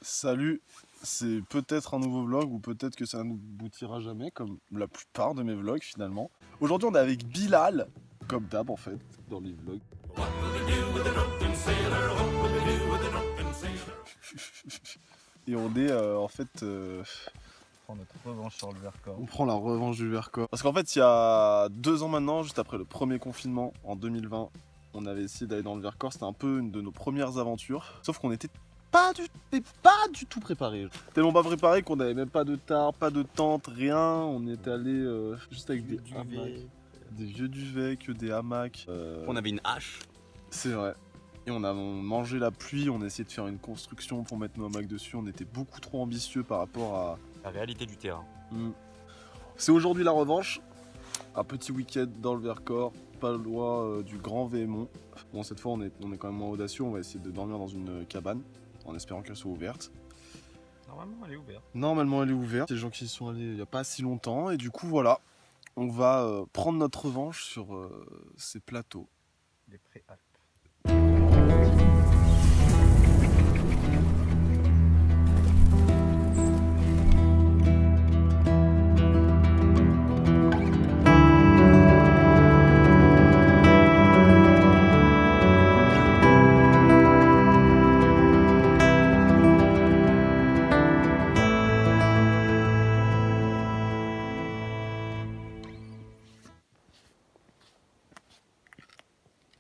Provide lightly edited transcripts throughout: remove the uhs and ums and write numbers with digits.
Salut, c'est peut-être un nouveau vlog ou peut-être que ça n'aboutira jamais, comme la plupart de mes vlogs finalement. Aujourd'hui on est avec Bilal, comme d'hab en fait, dans les vlogs. Et on est en fait... On prend notre revanche sur le Vercors. On prend la revanche du Vercors. Parce qu'en fait il y a 2 ans maintenant, juste après le premier confinement en 2020, on avait essayé d'aller dans le Vercors, c'était un peu une de nos premières aventures. Sauf qu'on était pas du tout préparé. Tellement pas préparé qu'on n'avait même pas de tarp, pas de tente, rien. On était allé juste avec des hamacs, des vieux duvets, que des hamacs. On avait une hache. C'est vrai. Et on a mangé la pluie, on a essayé de faire une construction pour mettre nos hamacs dessus. On était beaucoup trop ambitieux par rapport à La réalité du terrain. C'est aujourd'hui la revanche. Un petit week-end dans le Vercors, pas loin du Grand Véhémont. Bon, cette fois on est quand même moins audacieux, on va essayer de dormir dans une cabane en espérant qu'elle soit ouverte. Normalement, elle est ouverte. Normalement elle est ouverte, il y a des gens qui y sont allés il n'y a pas si longtemps et du coup voilà, on va prendre notre revanche sur ces plateaux. Les Préalpes.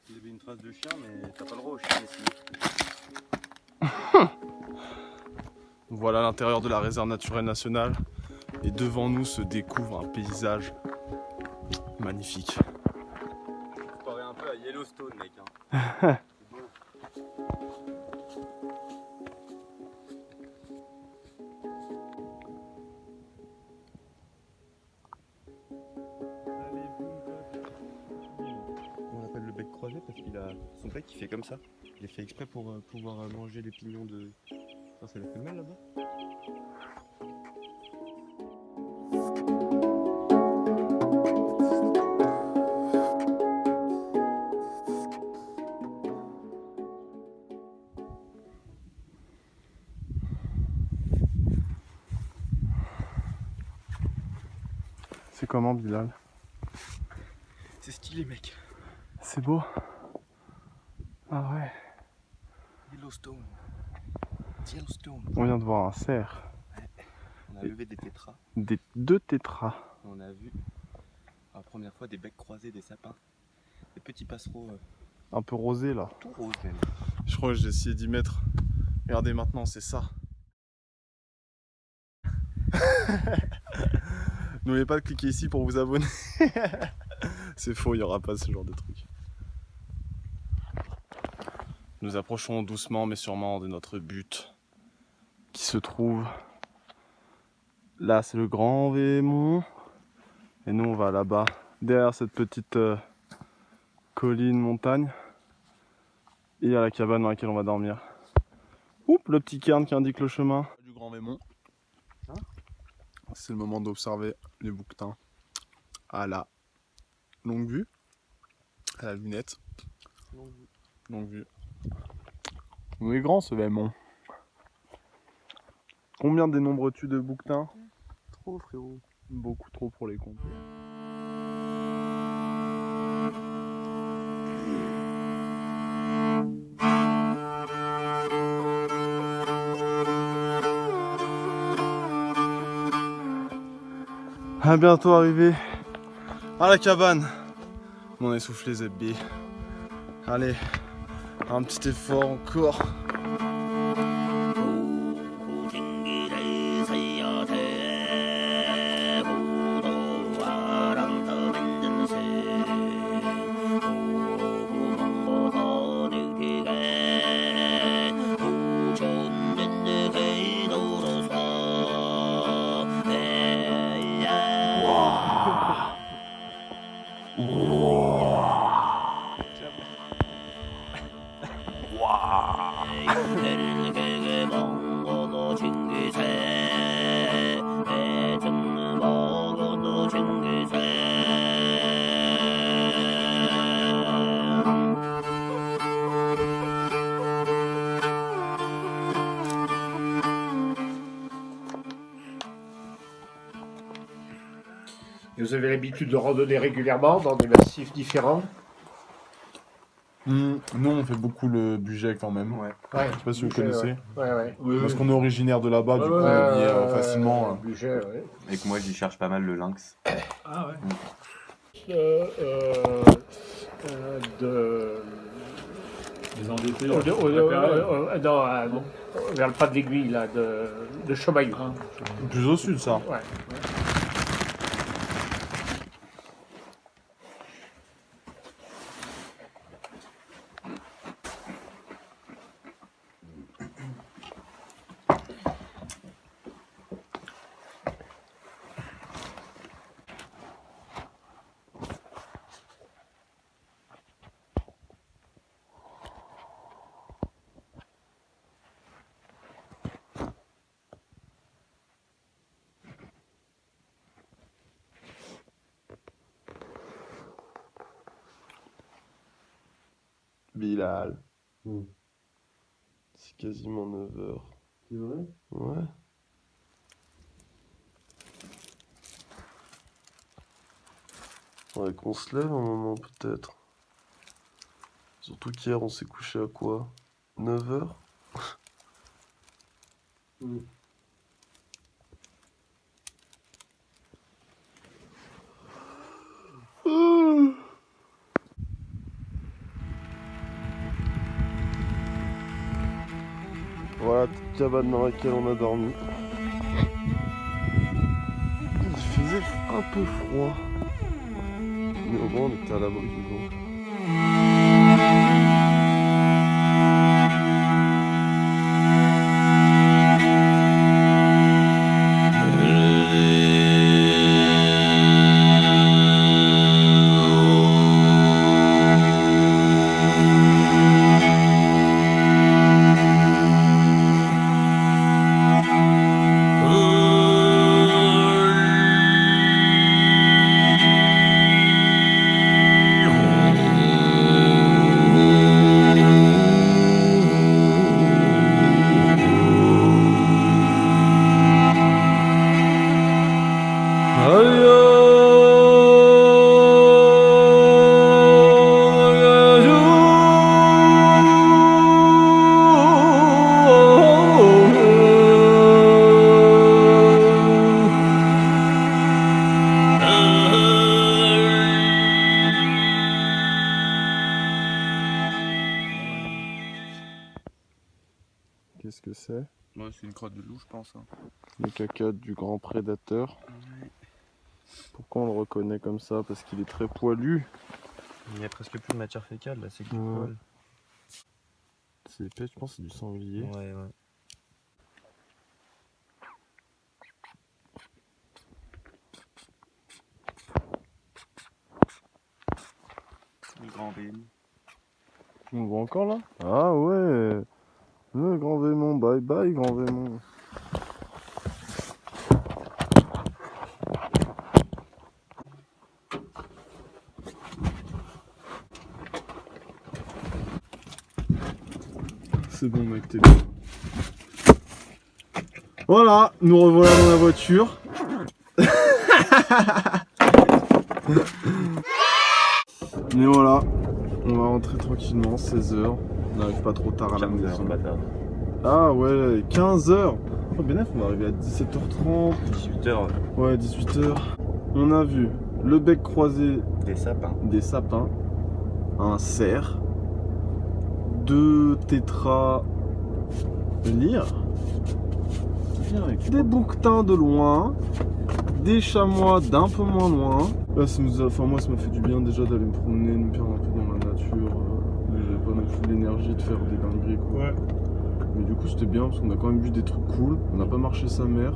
Il y avait une trace de chien, mais t'as pas le droit au chien ici. Voilà l'intérieur de la réserve naturelle nationale et devant nous se découvre un paysage magnifique. Ça paraît un peu à Yellowstone, mec. Hein. C'est beau. On appelle le bec croisé parce qu'il a son bec qui fait comme ça. Il est fait exprès pour pouvoir manger les pignons de. Ça lui fait mal là-bas. C'est comment Bilal? C'est stylé, mec. C'est beau. Ah ouais. Yellowstone. Yellowstone. On vient de voir un cerf. On a levé des tétras. Des 2 tétras. On a vu pour la première fois des becs croisés, des sapins, des petits passereaux Un peu rosé là. tout roses même. Je crois que j'ai essayé d'y mettre. Regardez maintenant, c'est ça. N'oubliez pas de cliquer ici pour vous abonner. C'est faux, il n'y aura pas ce genre de truc. Nous approchons doucement mais sûrement de notre but qui se trouve là, c'est le Grand Véhémont. Et nous on va là-bas, derrière cette petite colline, montagne. Et il y a la cabane dans laquelle on va dormir. Oups, le petit cairn qui indique le chemin du Grand Véhémont. C'est le moment d'observer les bouquetins à la longue vue, à la lunette. Longue vue. Il est grand ce Véhémont. Combien dénombres-tu de bouquetins? Trop frérot. Beaucoup trop pour les compter. À bientôt arrivé à la cabane. Mon essoufflé ZB. Allez, un petit effort encore. Et vous avez l'habitude de randonner régulièrement dans des massifs différents? Nous, on fait beaucoup le Bugey quand même. Ouais. Ouais. Je sais pas si vous connaissez. Ouais. Parce qu'on est originaire de là-bas, du coup, on y est facilement. Budget, ouais. Et que moi, j'y cherche pas mal le lynx. Ah ouais. Les endettés. Non, vers le pas de l'aiguille, là, de Chamaillou. Plus au sud, ça. Ouais. Bilal. C'est quasiment 9h. C'est vrai? Ouais. Faudrait qu'on se lève un moment peut-être. Surtout qu'hier on s'est couché à quoi? 9h? Voilà, petite cabane dans laquelle on a dormi. Il faisait un peu froid. Mais au moins on était à l'abri du vent. Qu'est-ce que c'est? Ouais, c'est une crotte de loup, je pense. Hein. Le caca du grand prédateur. Pourquoi on le reconnaît comme ça? Parce qu'il est très poilu. Il n'y a presque plus de matière fécale là, c'est que du Ouais. poil. C'est épais, je pense que c'est du sanglier. Ouais. Le grand VM. Tu me vois encore là? Ah ouais. Le grand Vémon, bye bye grand Vémon. C'est bon, mec, t'es bien. Voilà, nous revoilà dans la voiture. Mais voilà, on va rentrer tranquillement, 16h. On n'arrive pas trop tard à la maison. Ah ouais, 15h. Oh Benef, on va arriver à 17h30. 18h, Ouais, 18h. On a vu le bec croisé des sapins. des sapins, un cerf, 2 tétras de lyre, des bouquetins de loin, des chamois d'un peu moins loin. Là, moi, ça m'a fait du bien déjà d'aller me promener, de me perdre un peu dans la nature. J'avais pas non plus l'énergie de faire des dingueries, quoi. Ouais. Mais du coup, c'était bien parce qu'on a quand même vu des trucs cool. On n'a pas marché sa mère.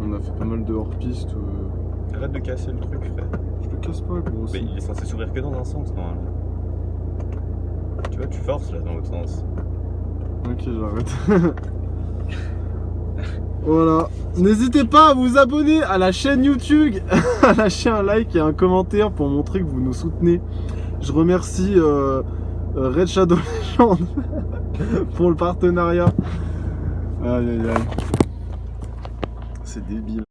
On a fait pas mal de hors-piste. Arrête de casser le truc, frère. Je le casse pas, gros. Mais il est censé s'ouvrir que dans un sens, normalement. Tu vois, tu forces là dans l'autre sens. Ok, j'arrête. Voilà. N'hésitez pas à vous abonner à la chaîne YouTube, à lâcher un like et un commentaire pour montrer que vous nous soutenez. Je remercie Red Shadow Legend pour le partenariat. Aïe aïe aïe. C'est débile.